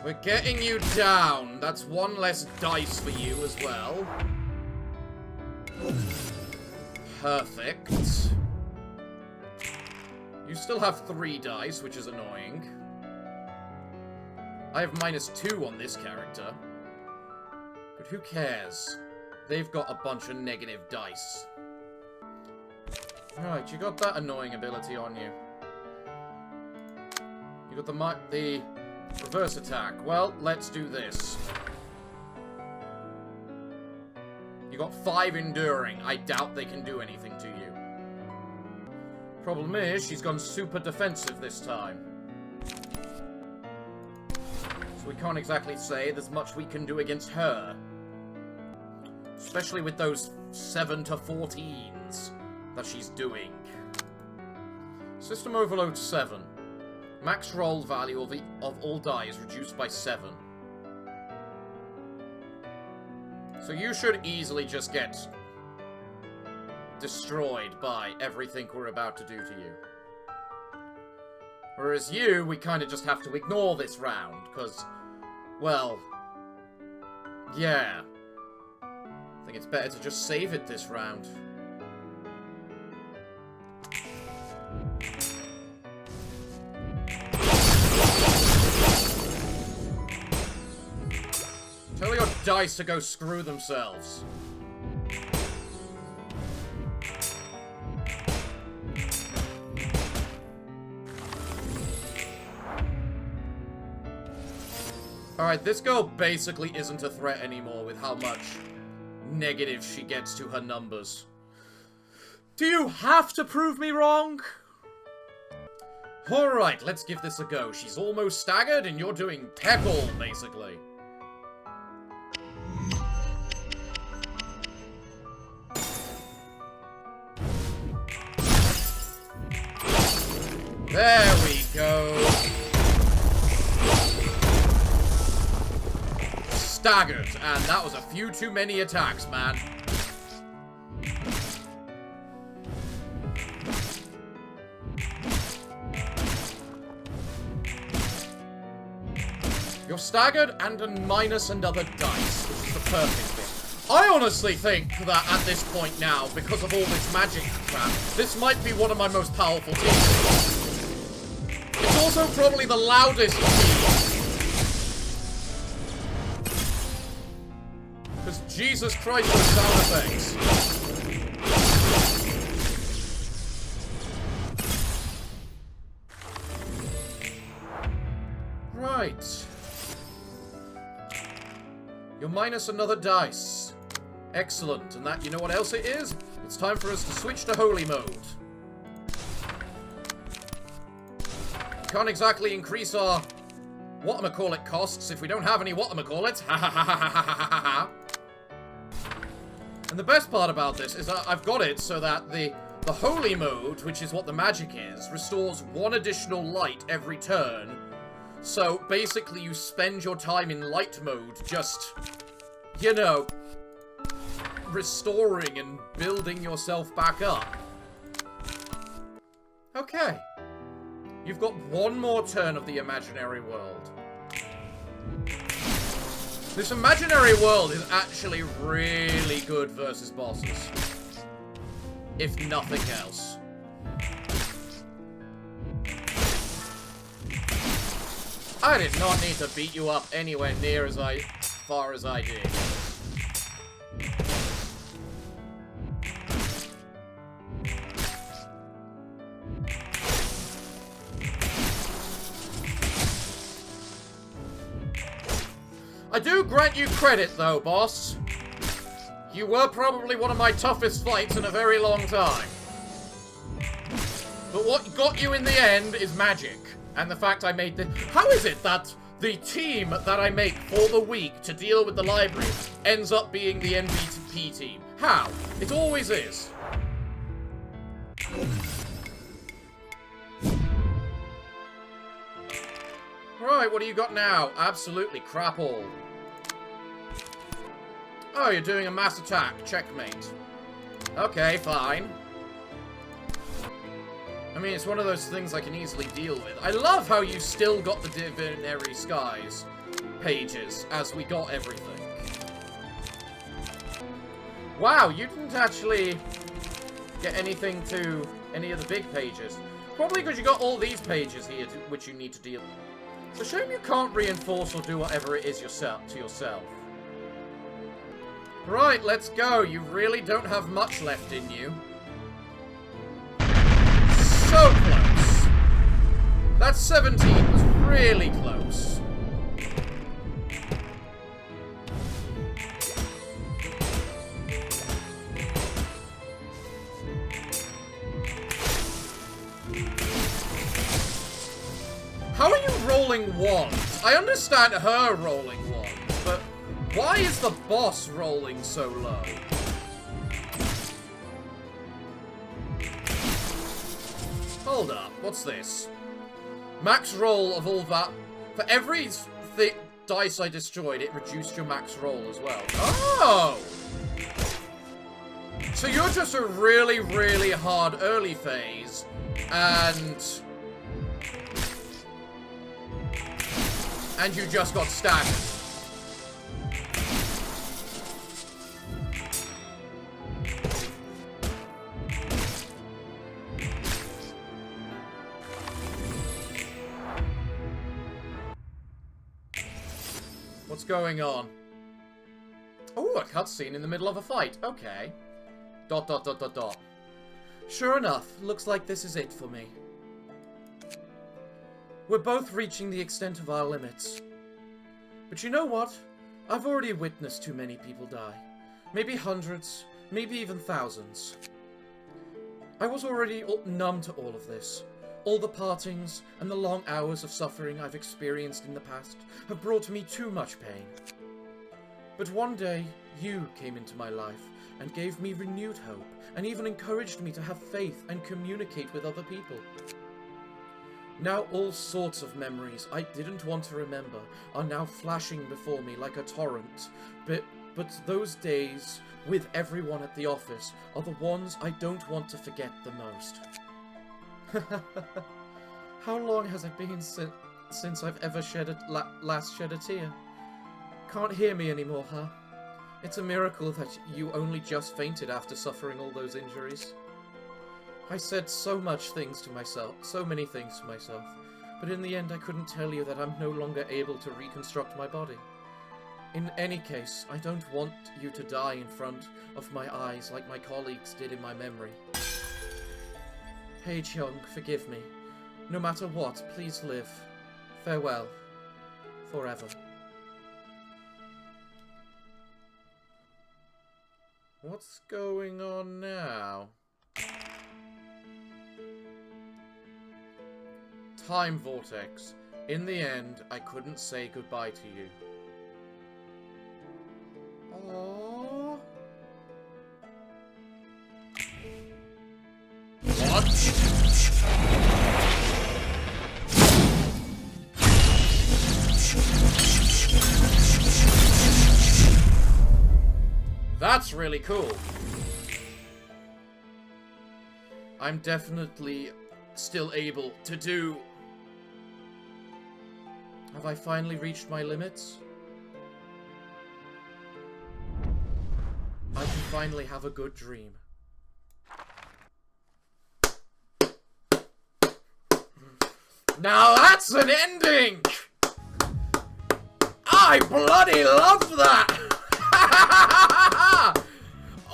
We're getting you down. That's one less dice for you as well. Perfect. You still have 3 dice, which is annoying. I have -2 on this character. But who cares? They've got a bunch of negative dice. Right, you got that annoying ability on you. You got the reverse attack. Well, let's do this. You got 5 enduring. I doubt they can do anything to you. Problem is, she's gone super defensive this time. So we can't exactly say there's much we can do against her. Especially with those 7 to 14s that she's doing. System Overload 7. Max roll value of all die is reduced by 7. So you should easily just get destroyed by everything we're about to do to you. Whereas you, we kind of just have to ignore this round, because, well, yeah. I think it's better to just save it this round. Tell your dice to go screw themselves. Alright, this girl basically isn't a threat anymore with how much negative she gets to her numbers. Do you have to prove me wrong? Alright, let's give this a go. She's almost staggered and you're doing peck-all, basically. There we go. Staggered, and that was a few too many attacks, man. You're staggered and a minus another dice, which is the perfect bit. I honestly think that at this point now, because of all this magic crap, this might be one of my most powerful teams. It's also probably the loudest team. Because Jesus Christ, those sound effects. Right. You're minus another dice. Excellent. And that, you know what else it is? It's time for us to switch to holy mode. Can't exactly increase our whatchamacallit costs if we don't have any whatchamacallits. Ha ha ha ha ha ha ha ha. And the best part about this is that I've got it so that the holy mode, which is what the magic is, restores 1 additional light every turn. So basically you spend your time in light mode just, you know, restoring and building yourself back up. Okay. You've got 1 more turn of the imaginary world. This imaginary world is actually really good versus bosses. If nothing else. I did not need to beat you up anywhere near as far as I did. I do grant you credit, though, boss. You were probably one of my toughest fights in a very long time. But what got you in the end is magic. And the fact I made the... How is it that the team that I make for the week to deal with the library ends up being the MVP team? How? It always is. Right, what do you got now? Absolutely crap all. Oh, you're doing a mass attack. Checkmate. Okay, fine. I mean, it's one of those things I can easily deal with. I love how you still got the Divinary Skies pages as we got everything. Wow, you didn't actually get anything to any of the big pages. Probably because you got all these pages here which you need to deal with. It's a shame you can't reinforce or do whatever it is to yourself. Right, let's go. You really don't have much left in you. So close. That 17 was really close. How are you rolling ones? I understand her rolling ones, but why is the boss rolling so low? Hold up, what's this? Max roll of all that. For every dice I destroyed, it reduced your max roll as well. Oh! So you're just a really, really hard early phase, and you just got staggered. What's going on? Oh, a cutscene in the middle of a fight. Okay. ... Sure enough, looks like this is it for me. We're both reaching the extent of our limits. But you know what? I've already witnessed too many people die. Maybe hundreds, maybe even thousands. I was already numb to all of this. All the partings and the long hours of suffering I've experienced in the past have brought me too much pain. But one day, you came into my life and gave me renewed hope, and even encouraged me to have faith and communicate with other people. Now all sorts of memories I didn't want to remember are now flashing before me like a torrent, but those days with everyone at the office are the ones I don't want to forget the most. How long has it been since I've ever last shed a tear? Can't hear me anymore, huh? It's a miracle that you only just fainted after suffering all those injuries. I said so many things to myself, but in the end I couldn't tell you that I'm no longer able to reconstruct my body. In any case, I don't want you to die in front of my eyes like my colleagues did in my memory. Paige Young, forgive me. No matter what, please live. Farewell. Forever. What's going on now? Time Vortex. In the end, I couldn't say goodbye to you. Aww. What? That's really cool. I'm definitely still able to do... Have I finally reached my limits? I can finally have a good dream. Now that's an ending! I bloody love that!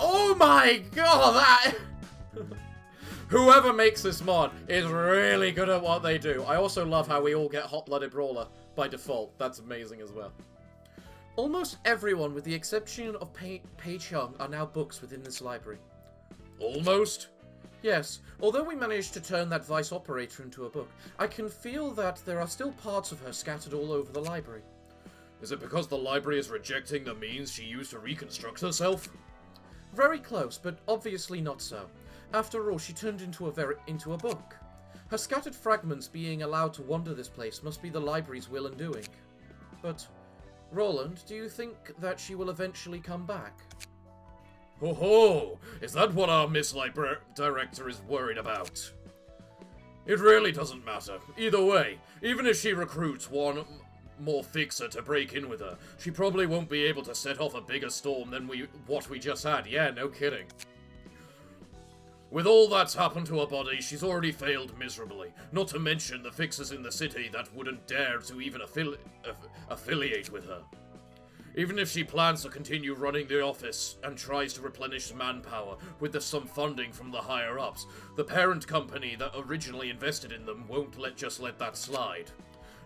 Oh my god, that... Whoever makes this mod is really good at what they do. I also love how we all get Hot-Blooded Brawler by default. That's amazing as well. Almost everyone, with the exception of Paige Young, are now books within this library. Almost? Yes, although we managed to turn that vice operator into a book, I can feel that there are still parts of her scattered all over the library. Is it because the library is rejecting the means she used to reconstruct herself? Very close, but obviously not so. After all, she turned into a book. Her scattered fragments being allowed to wander this place must be the library's will and doing. But, Roland, do you think that she will eventually come back? Ho ho! Is that what our Miss Director is worried about? It really doesn't matter. Either way, even if she recruits one more fixer to break in with her, she probably won't be able to set off a bigger storm than what we just had. Yeah, no kidding. With all that's happened to her body, she's already failed miserably. Not to mention the fixers in the city that wouldn't dare to even affiliate with her. Even if she plans to continue running the office and tries to replenish manpower with some funding from the higher-ups, the parent company that originally invested in them won't just let that slide.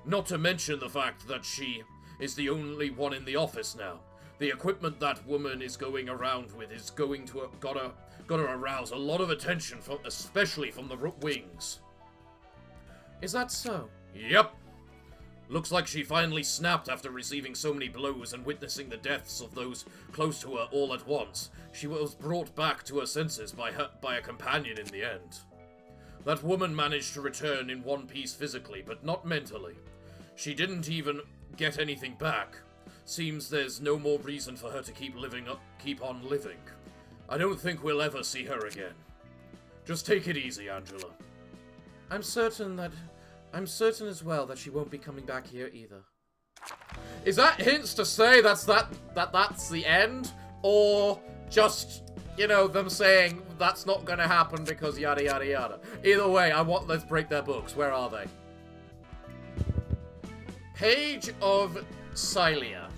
Not to mention the fact that she is the only one in the office now. The equipment that woman is going around with is going to gotta arouse a lot of attention, especially from the wings. Is that so? Yep. Looks like she finally snapped after receiving so many blows and witnessing the deaths of those close to her all at once. She was brought back to her senses by a companion in the end. That woman managed to return in one piece physically, but not mentally. She didn't even get anything back. Seems there's no more reason for her to keep on living. I don't think we'll ever see her again. Just take it easy, Angela. I'm certain as well that she won't be coming back here either. Is that hints to say that's the end? Or just, you know, them saying that's not gonna happen because yada yada yada? Either way, let's break their books. Where are they? Page of Cylia.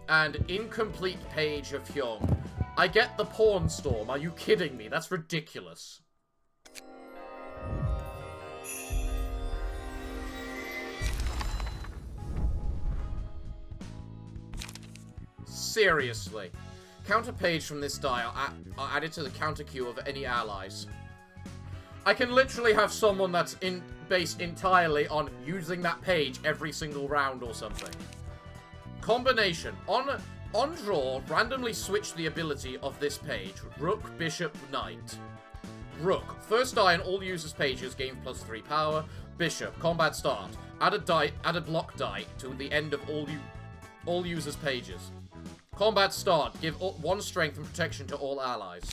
And incomplete page of Hyung. I get the porn storm. Are you kidding me? That's ridiculous. Seriously. Counter page from this die are added to the counter queue of any allies. I can literally have someone that's based entirely on using that page every single round or something. Combination. On draw, randomly switch the ability of this page. Rook, Bishop, Knight. Rook. First die on all users' pages, gain +3 power. Bishop. Combat start. Add a block die to the end of all users' pages. Combat start. Give 1 strength and protection to all allies.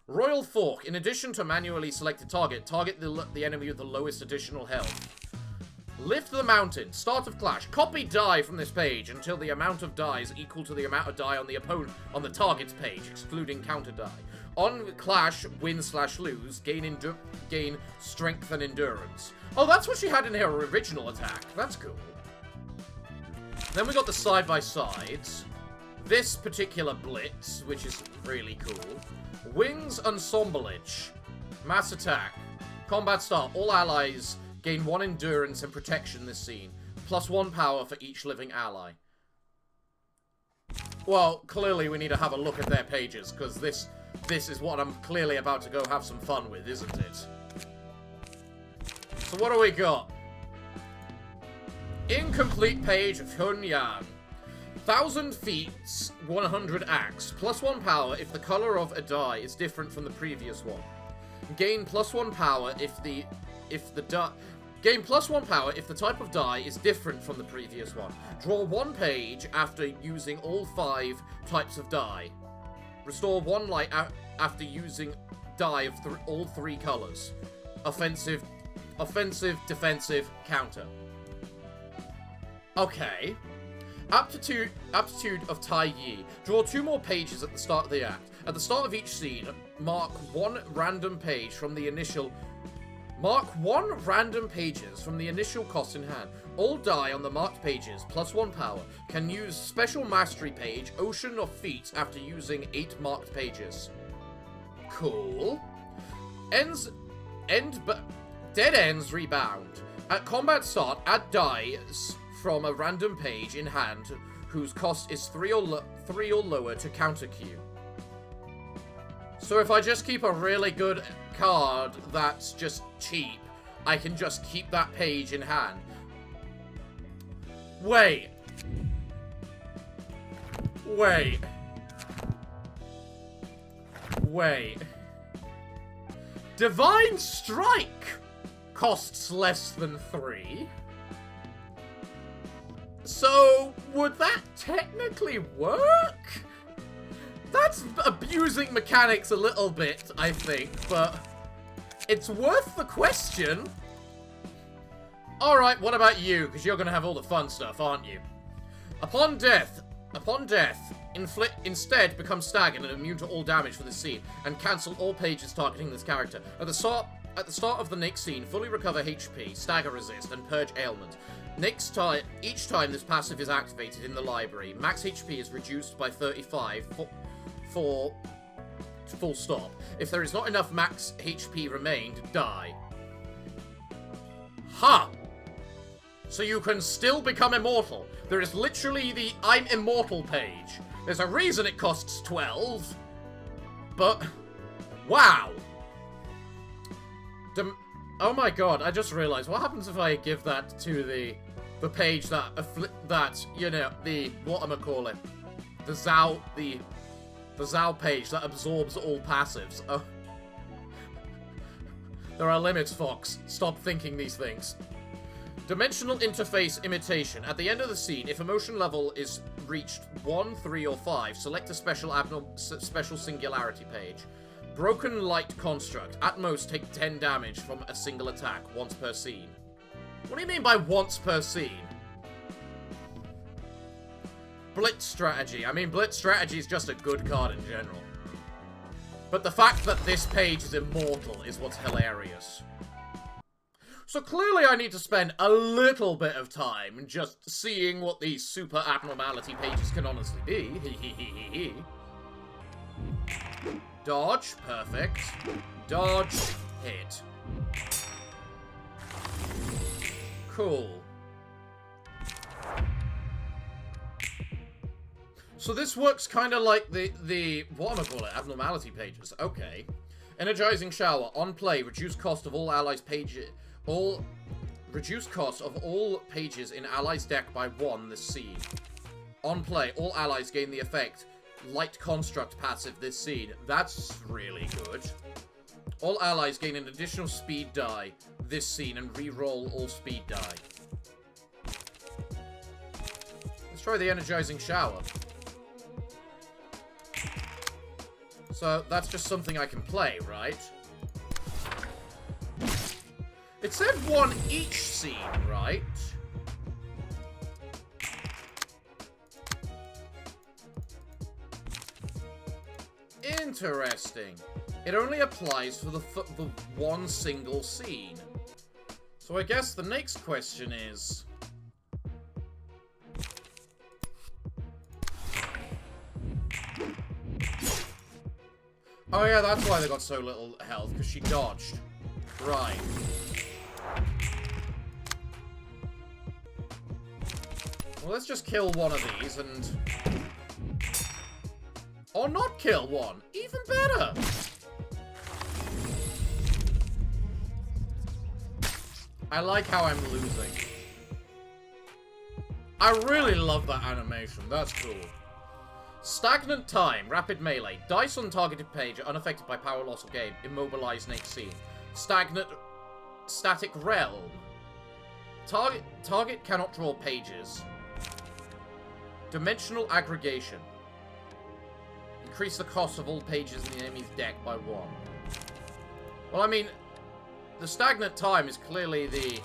Royal Fork. In addition to manually selected target the enemy with the lowest additional health. Lift the Mountain. Start of clash. Copy die from this page until the amount of die is equal to the amount of die on the target's page, excluding counter die. On clash, win/lose, gain strength and endurance. Oh, that's what she had in her original attack. That's cool. Then we got the side-by-sides. This particular blitz, which is really cool. Wings Ensemblage. Mass attack. Combat start. All allies gain 1 endurance and protection this scene. +1 power for each living ally. Well, clearly we need to have a look at their pages, because this is what I'm clearly about to go have some fun with, isn't it? So what do we got? Incomplete page of Hunyang. 1,000 feet, 100 axe. +1 power if the color of a die is different from the previous one. Gain +1 power Gain +1 power if the type of die is different from the previous one. Draw 1 page after using all 5 types of die. Restore 1 light after using die of all 3 colors. Offensive, defensive, counter. Okay. Aptitude of Tai Yi. Draw 2 more pages at the start of the act. At the start of each scene, mark 1 random page from the initial... Mark 1 random pages from the initial cost in hand. All die on the marked pages, +1 power. Can use special mastery page, Ocean of Feet, after using 8 marked pages. Cool. Dead ends rebound. At combat start, add dice from a random page in hand whose cost is 3 or lower to counter queue. So if I just keep a really good card that's just cheap, I can just keep that page in hand. Wait. Divine Strike costs less than 3. So, would that technically work? That's abusing mechanics a little bit, I think, but it's worth the question. Alright, what about you? Because you're going to have all the fun stuff, aren't you? Upon death, instead become staggered and immune to all damage for this scene, and cancel all pages targeting this character. At the start of the next scene, fully recover HP, stagger resist, and purge ailment. Each time this passive is activated in the library, max HP is reduced by 35 for full stop. If there is not enough max HP remained, die. Ha! So you can still become immortal. There is literally the I'm immortal page. There's a reason it costs 12. But, wow. Oh my god, I just realized, what happens if I give that to the page that, you know, the whatchamacallit, the Zao page that absorbs all passives. Oh. There are limits, Fox. Stop thinking these things. Dimensional interface imitation. At the end of the scene, if emotion level is reached 1, 3, or 5, select a special singularity page. Broken Light Construct. At most, take 10 damage from a single attack, once per scene. What do you mean by once per scene? Blitz Strategy. I mean, Blitz Strategy is just a good card in general. But the fact that this page is immortal is what's hilarious. So clearly I need to spend a little bit of time just seeing what these super abnormality pages can honestly be. Dodge, perfect. Dodge, hit. Cool. So this works kind of like the what am I calling it? Abnormality pages. Okay. Energizing shower. On play, reduce cost of all allies pages. Reduce cost of all pages in allies' deck by 1 this scene. On play, all allies gain the effect light construct passive this scene. That's really good. All allies gain an additional speed die this scene and re-roll all speed die. Let's try the energizing shower. So that's just something I can play, right? It said 1 each scene, right? Interesting. It only applies for the one single scene. So I guess the next question is... Oh yeah, that's why they got so little health, because she dodged. Right. Well, let's just kill one of these and... Or not kill one. Even better. I like how I'm losing. I really love that animation. That's cool. Stagnant time. Rapid melee. Dice on targeted page are unaffected by power loss or game. Immobilize next scene. Static realm. Target cannot draw pages. Dimensional aggregation. Increase the cost of all pages in the enemy's deck by 1. Well, I mean, the stagnant time is clearly the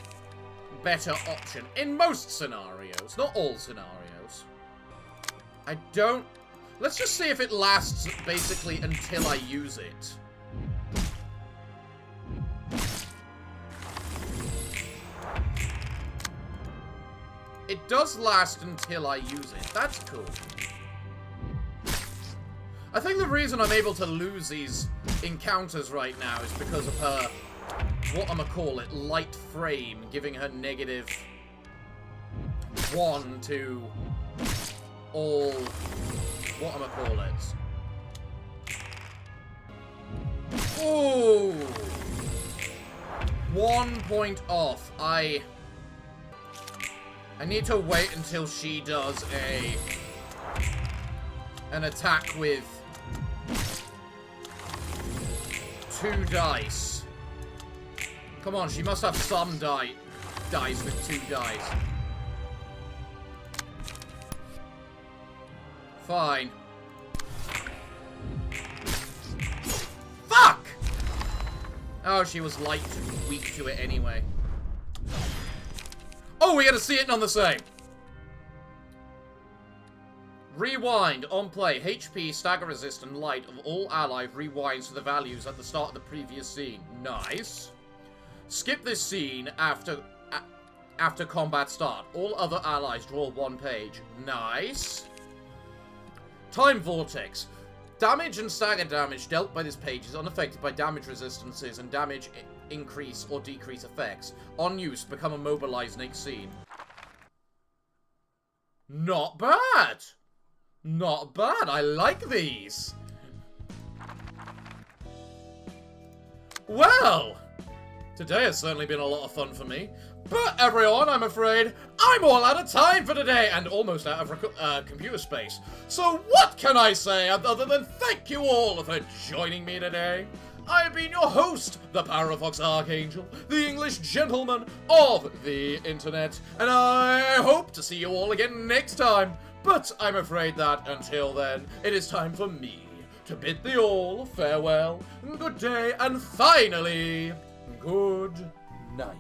better option in most scenarios. Not all scenarios. I don't... Let's just see if it lasts basically until I use it. It does last until I use it. That's cool. I think the reason I'm able to lose these encounters right now is because of her, whatchamacallit, light frame, giving her -1 to all, whatchamacallit. Ooh! 1 point off. I need to wait until she does an attack with 2 dice. Come on, she must have some dice with 2 dice. Fine. Fuck! Oh, she was light and weak to it anyway. Oh, we gotta see it none the same. Rewind. On play. HP, stagger resist, and light of all allies rewinds to the values at the start of the previous scene. Nice. Skip this scene after combat start. All other allies draw 1 page. Nice. Time Vortex. Damage and stagger damage dealt by this page is unaffected by damage resistances and damage increase or decrease effects. On use, become immobilized next scene. Not bad! Not bad. I like these. Well, today has certainly been a lot of fun for me. But everyone, I'm afraid I'm all out of time for today and almost out of computer space. So what can I say other than thank you all for joining me today? I have been your host, the Parafox Archangel, the English gentleman of the internet, and I hope to see you all again next time. But I'm afraid that, until then, it is time for me to bid thee all farewell, good day, and finally, good night.